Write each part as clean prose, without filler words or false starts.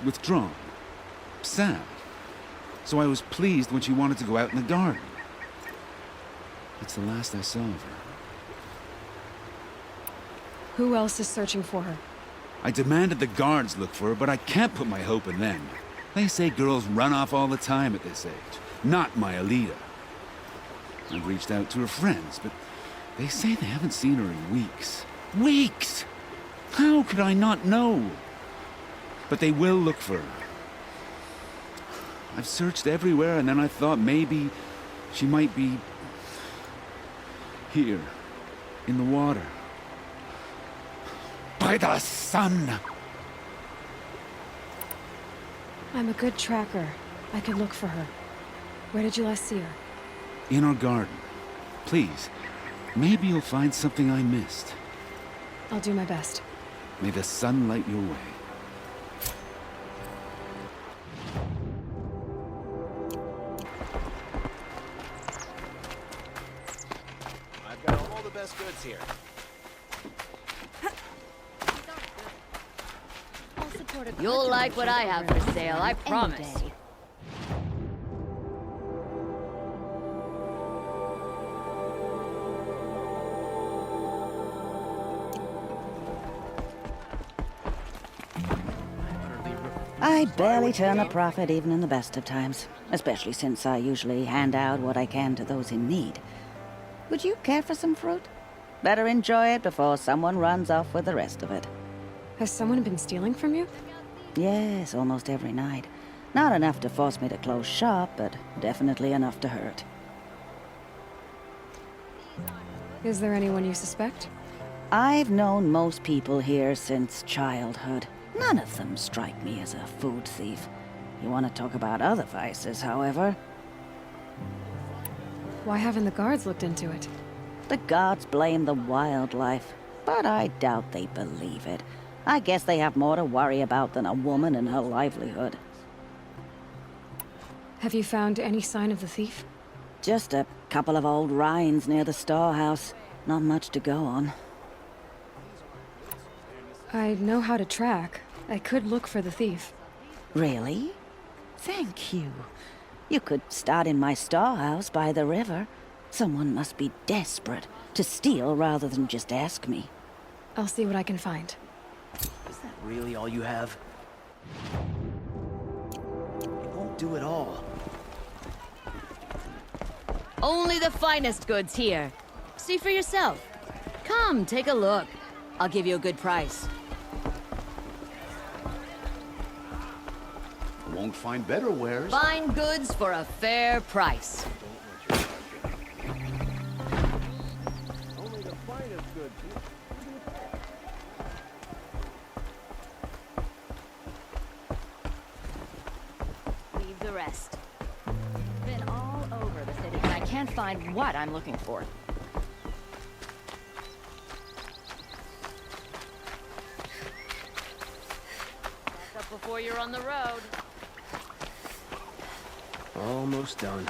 withdrawn. Sad. So I was pleased when she wanted to go out in the garden. That's the last I saw of her. Who else is searching for her? I demanded the guards look for her, but I can't put my hope in them. They say girls run off all the time at this age. Not my Alita. I've reached out to her friends, but they say they haven't seen her in weeks. Weeks! How could I not know? But they will look for her. I've searched everywhere, and then I thought maybe she might be here, in the water. By the sun! I'm a good tracker. I could look for her. Where did you last see her? In our garden. Please, maybe you'll find something I missed. I'll do my best. May the sun light your way. I've got all the best goods here. You'll like what I have for sale, I promise. I barely turn a profit even in the best of times, especially since I usually hand out what I can to those in need. Would you care for some fruit? Better enjoy it before someone runs off with the rest of it. Has someone been stealing from you? Yes, almost every night. Not enough to force me to close shop, but definitely enough to hurt. Is there anyone you suspect? I've known most people here since childhood. None of them strike me as a food thief. You want to talk about other vices, however? Why haven't the guards looked into it? The gods blame the wildlife, but I doubt they believe it. I guess they have more to worry about than a woman and her livelihood. Have you found any sign of the thief? Just a couple of old rinds near the storehouse. Not much to go on. I know how to track. I could look for the thief. Really? Thank you. You could start in my storehouse by the river. Someone must be desperate to steal rather than just ask me. I'll see what I can find. Is that really all you have? It won't do it all. Only the finest goods here. See for yourself. Come, take a look. I'll give you a good price. Won't find better wares. Fine goods for a fair price. Only the finest goods. Leave the rest. Been all over the city, and I can't find what I'm looking for. Back up before you're on the road. Almost done.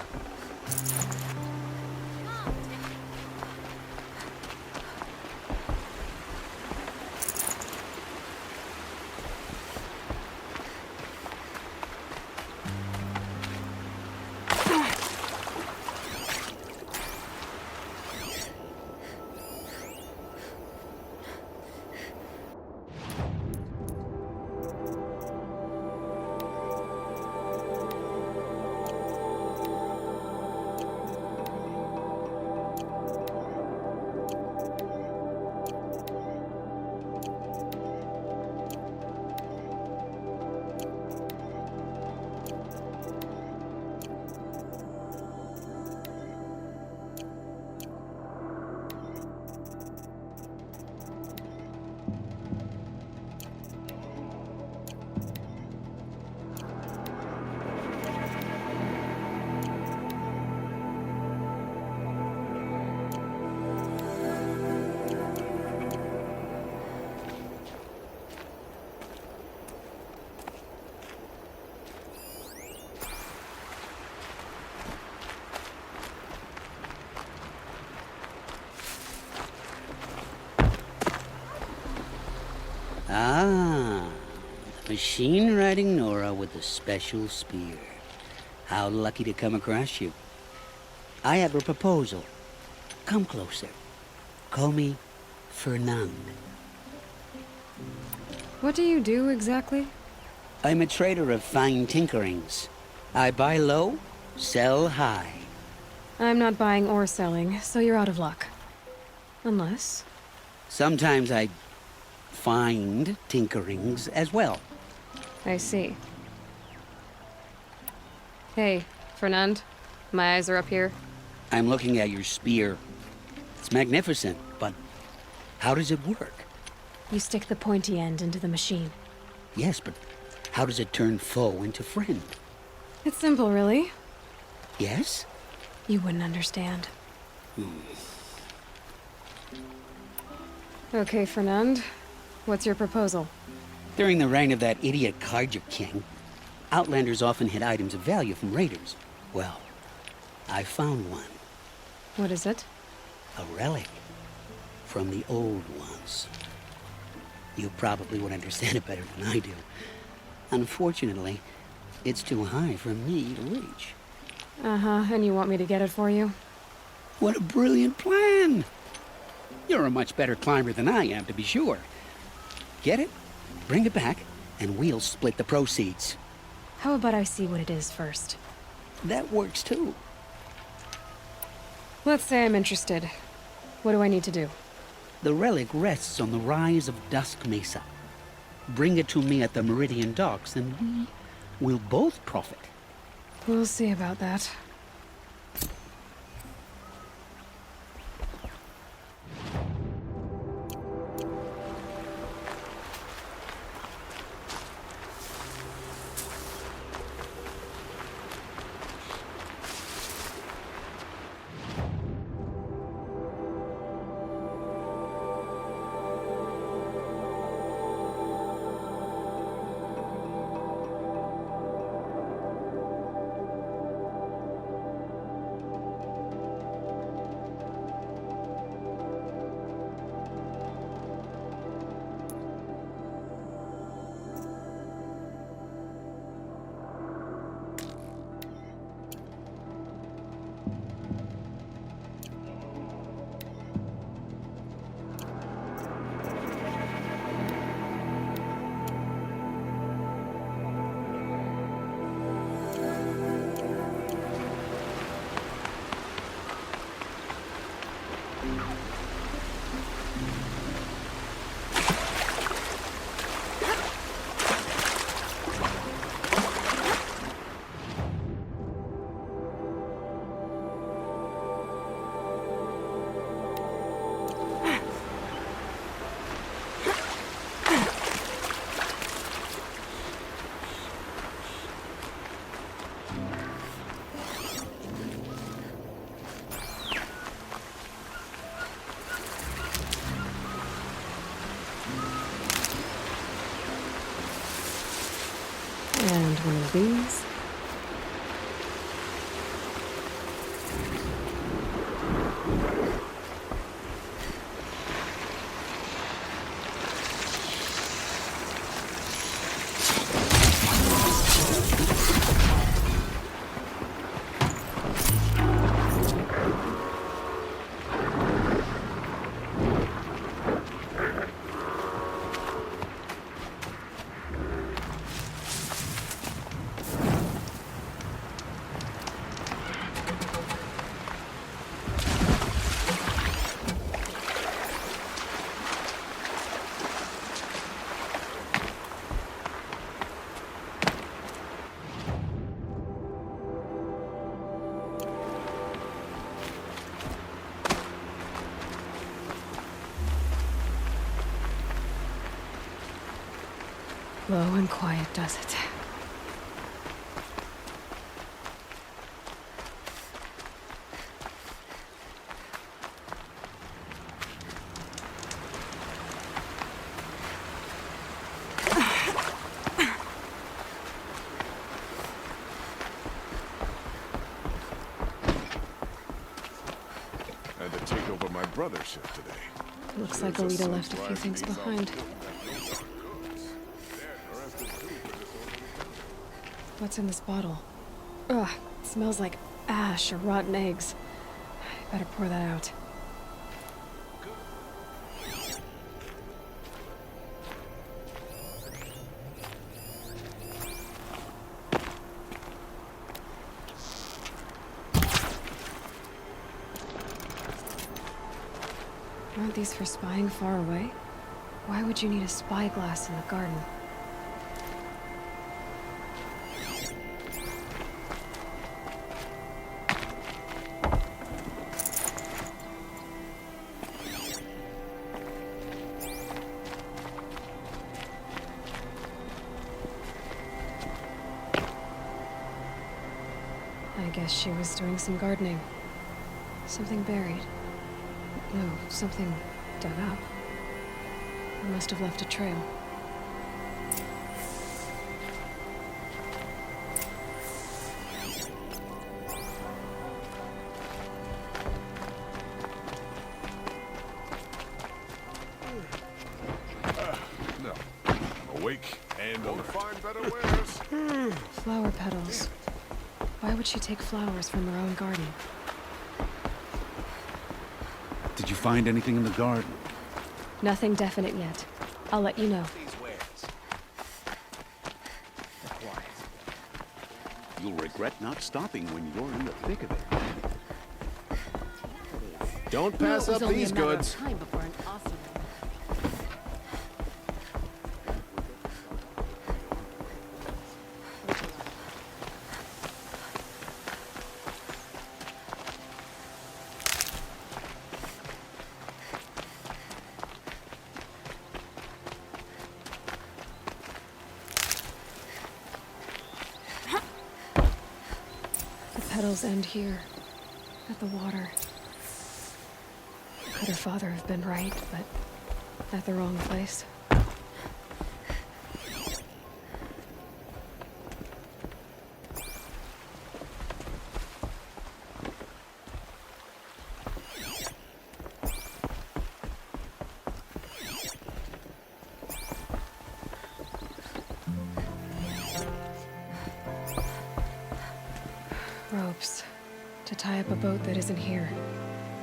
Machine-riding Nora with a special spear. How lucky to come across you. I have a proposal. Come closer. Call me Fernand. What do you do exactly? I'm a trader of fine tinkerings. I buy low, sell high. I'm not buying or selling, so you're out of luck. Unless... Sometimes I find tinkerings as well. I see. Hey, Fernand. My eyes are up here. I'm looking at your spear. It's magnificent, but how does it work? You stick the pointy end into the machine. Yes, but how does it turn foe into friend? It's simple, really. Yes? You wouldn't understand. Okay, Fernand. What's your proposal? During the reign of that idiot Carja King, Outlanders often hid items of value from raiders. Well, I found one. What is it? A relic from the old ones. You probably would understand it better than I do. Unfortunately, it's too high for me to reach. Uh-huh, and you want me to get it for you? What a brilliant plan! You're a much better climber than I am, to be sure. Get it, bring it back, and we'll split the proceeds. How about I see what it is first? That works too. Let's say I'm interested. What do I need to do? The relic rests on the rise of Dusk Mesa. Bring it to me at the Meridian Docks, and we will both profit. We'll see about that. And one of these. Low and quiet does it. Had to take over my brother's ship today. Looks like Alita left a few things behind. The rest is What's in this bottle? Ugh, it smells like ash or rotten eggs. I better pour that out. Aren't these for spying far away? Why would you need a spyglass in the garden? I guess she was doing some gardening. Something buried. No, something dug up. I must have left a trail. No. I'm awake and alert. Find better wares. Flower petals. Why would she take flowers from her own garden? Did you find anything in the garden? Nothing definite yet. I'll let you know. You'll regret not stopping when you're in the thick of it. Don't pass up these goods. Time before an awesome. The petals end here, at the water. Could her father have been right, but at the wrong place? Ropes. To tie up a boat that isn't here.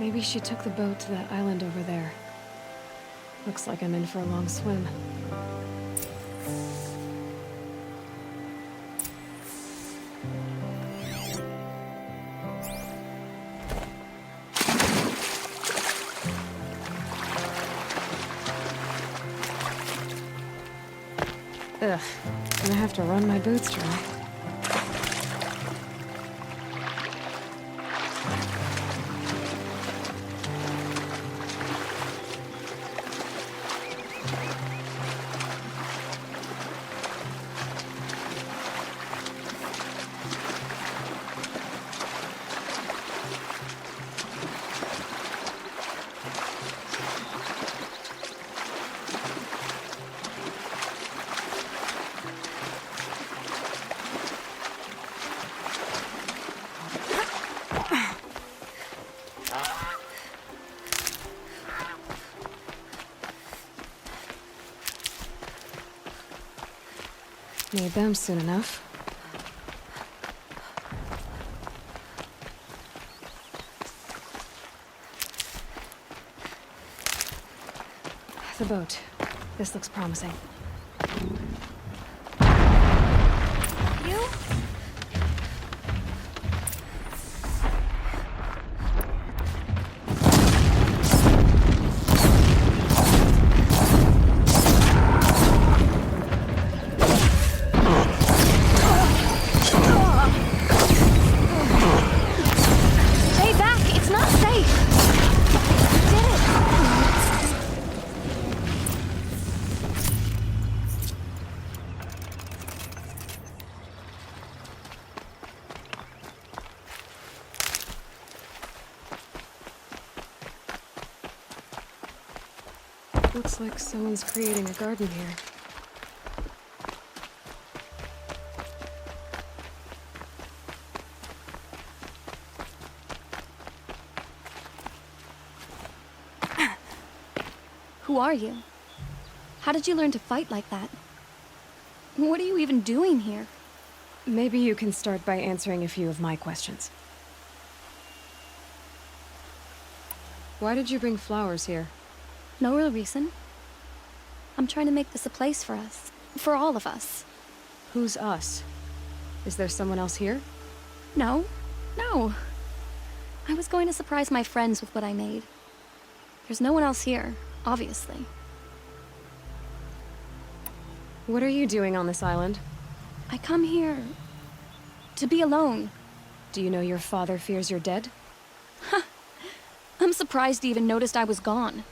Maybe she took the boat to that island over there. Looks like I'm in for a long swim. Ugh. Gonna have to run my boots dry. Need them soon enough. The boat. This looks promising. You? Stay back! It's not safe! You did it! Looks like someone's creating a garden here. Who are you? How did you learn to fight like that? What are you even doing here? Maybe you can start by answering a few of my questions. Why did you bring flowers here? No real reason. I'm trying to make this a place for us. For all of us. Who's us? Is there someone else here? No. No. I was going to surprise my friends with what I made. There's no one else here, obviously. What are you doing on this island? I come here to be alone. Do you know your father fears you're dead? I'm surprised he even noticed I was gone.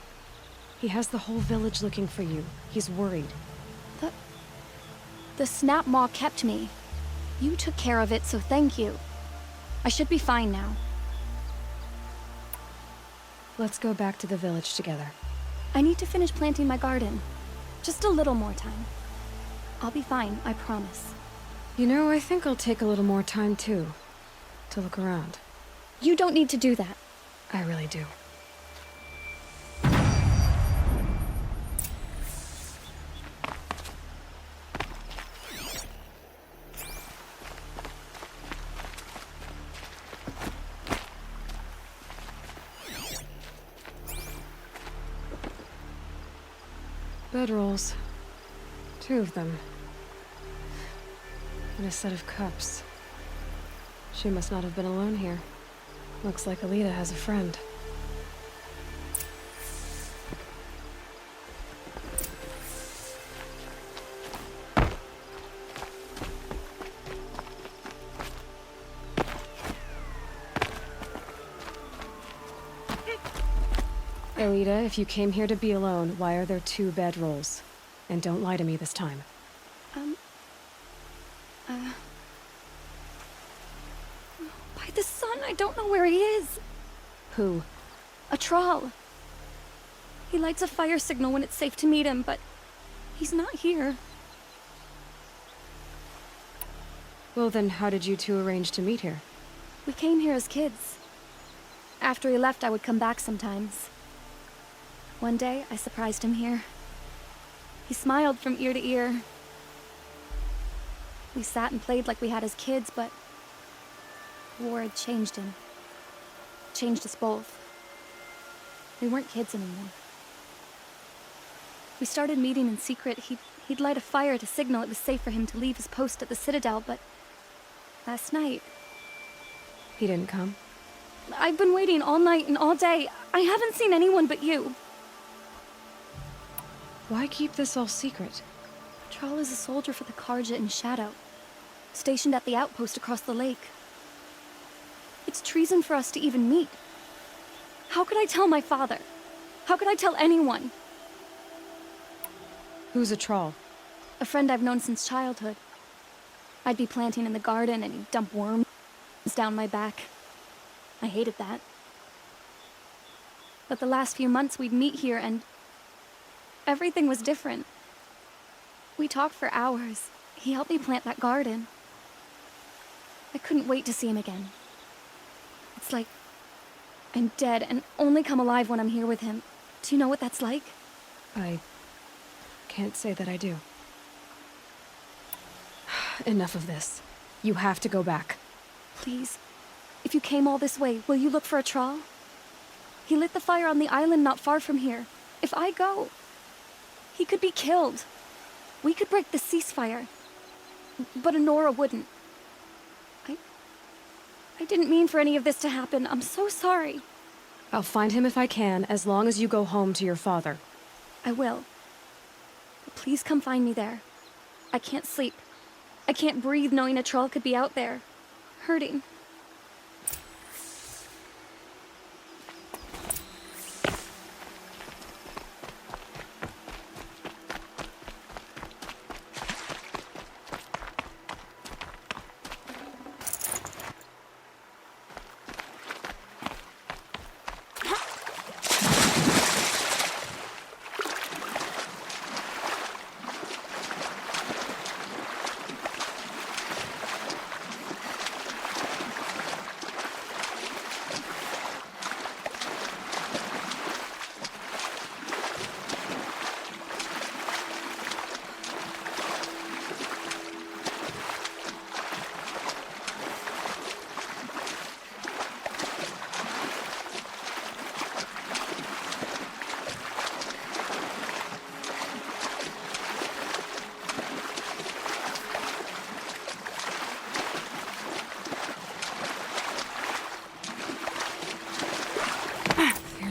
He has the whole village looking for you. He's worried. The Snap Maw kept me. You took care of it, so thank you. I should be fine now. Let's go back to the village together. I need to finish planting my garden. Just a little more time. I'll be fine, I promise. You know, I think I'll take a little more time too. To look around. You don't need to do that. I really do. Bedrolls. 2 of them. And a set of cups. She must not have been alone here. Looks like Alita has a friend. Alita, if you came here to be alone, why are there 2 bedrolls? And don't lie to me this time. By the sun, I don't know where he is. Who? A troll. He lights a fire signal when it's safe to meet him, but he's not here. Well then, how did you 2 arrange to meet here? We came here as kids. After he left, I would come back sometimes. One day, I surprised him here. He smiled from ear to ear. We sat and played like we had as kids, but war had changed him. Changed us both. We weren't kids anymore. We started meeting in secret. He'd light a fire to signal it was safe for him to leave his post at the Citadel, but last night... He didn't come? I've been waiting all night and all day. I haven't seen anyone but you. Why keep this all secret? Thrall is a soldier for the Karja in Shadow, stationed at the outpost across the lake. It's treason for us to even meet. How could I tell my father? How could I tell anyone? Who's a troll? A friend I've known since childhood. I'd be planting in the garden and he'd dump worms down my back. I hated that. But the last few months we'd meet here and everything was different. We talked for hours. He helped me plant that garden. I couldn't wait to see him again. It's like I'm dead and only come alive when I'm here with him. Do you know what that's like? I can't say that I do. Enough of this. You have to go back. Please. If you came all this way, will you look for a Thrall? He lit the fire on the island not far from here. If I go, he could be killed. We could break the ceasefire. But Honora wouldn't. I didn't mean for any of this to happen. I'm so sorry. I'll find him if I can, as long as you go home to your father. I will. But please come find me there. I can't sleep. I can't breathe knowing a Thrall could be out there, hurting.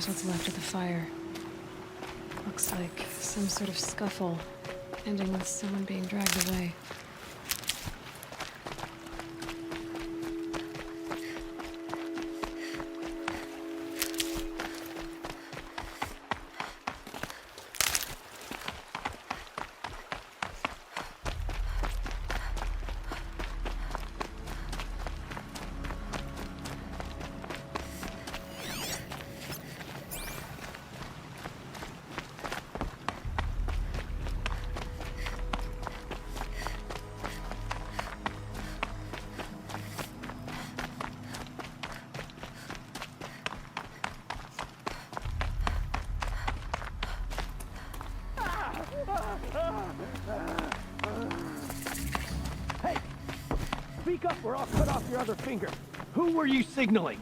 There's what's left of the fire. Looks like some sort of scuffle, ending with someone being dragged away. Hey! Speak up or I'll cut off your other finger. Who were you signaling?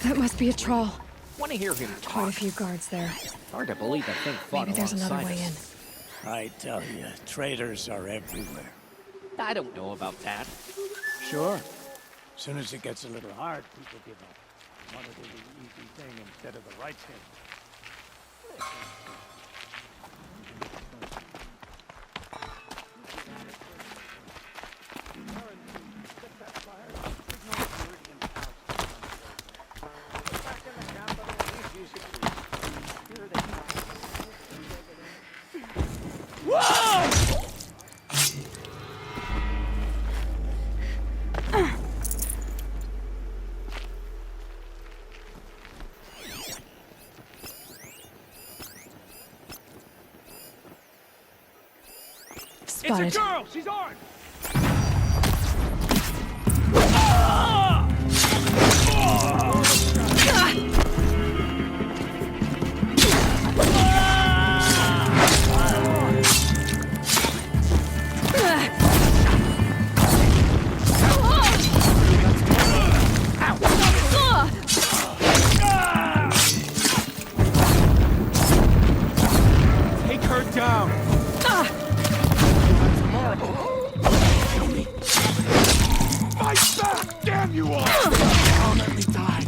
That must be a troll. Want to hear him Quite talk? a few guards there. Hard to believe the thing fought Maybe there's another alongside way in. us. I tell you, traitors are everywhere. I don't know about that. Sure. As soon as it gets a little hard, people give up. Want to do the easy thing instead of the right thing. Spotted. It's a girl! She's armed! Take her down! Fight back! Damn you all! Don't let me die!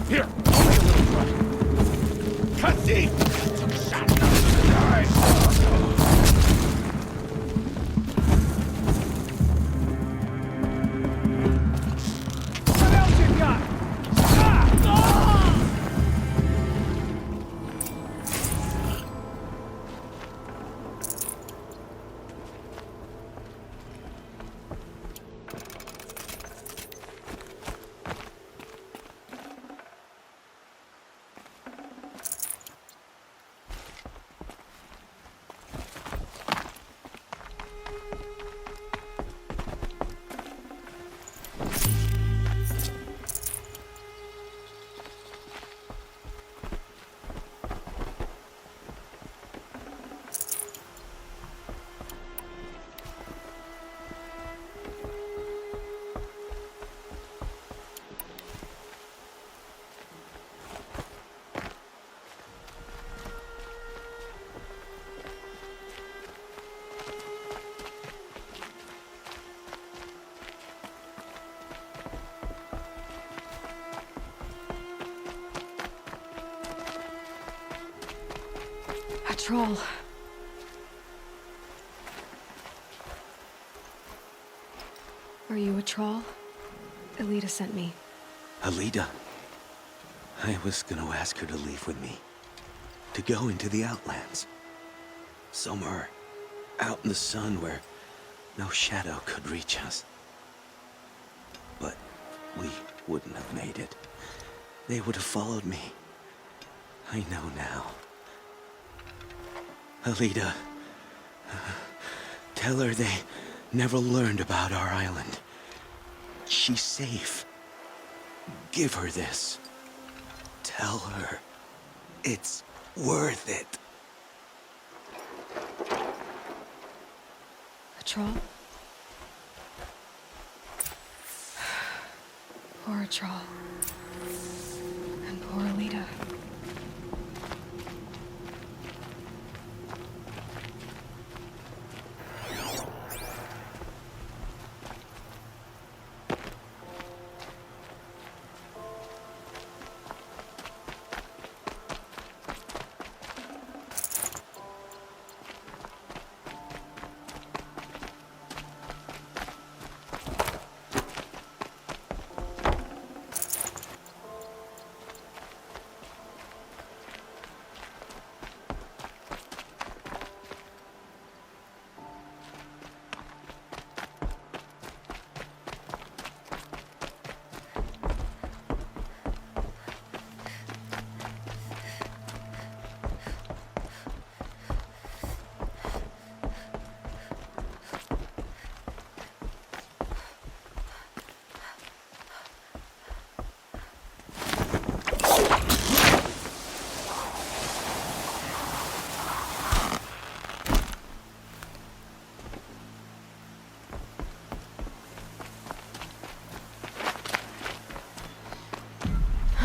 Here! Cut deep! What else you got? A troll. Are you a troll? Elita sent me. Alida. I was gonna ask her to leave with me. To go into the Outlands. Somewhere out in the sun where no shadow could reach us. But we wouldn't have made it. They would have followed me. I know now. Alita, tell her they never learned about our island. She's safe. Give her this. Tell her it's worth it. A troll? Poor troll. And poor Alita.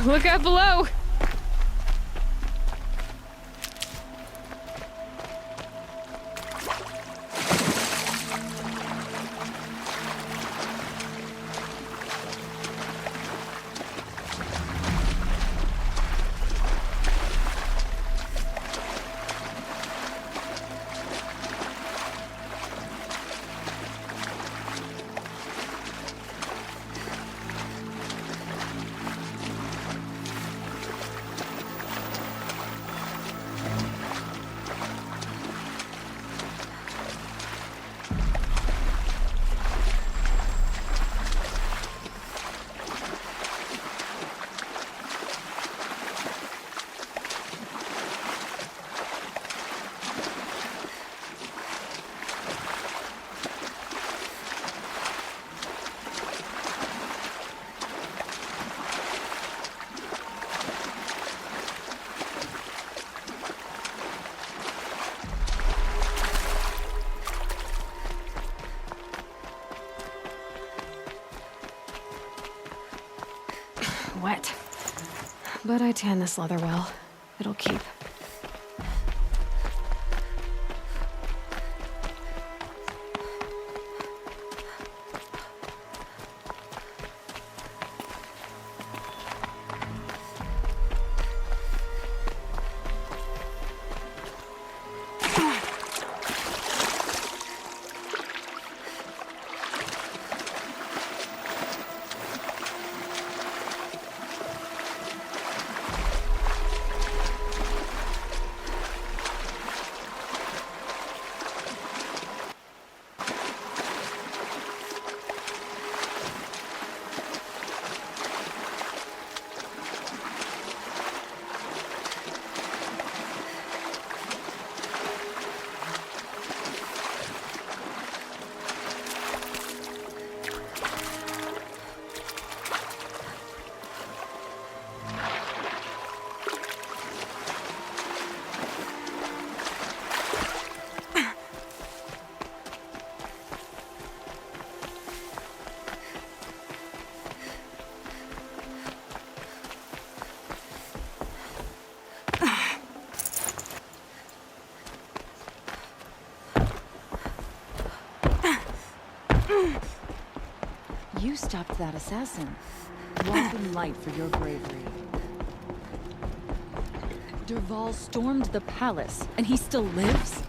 Look out below! Wet. But I tan this leather well. It'll keep. You stopped that assassin. Walk in light for your bravery. Derval stormed the palace, and he still lives?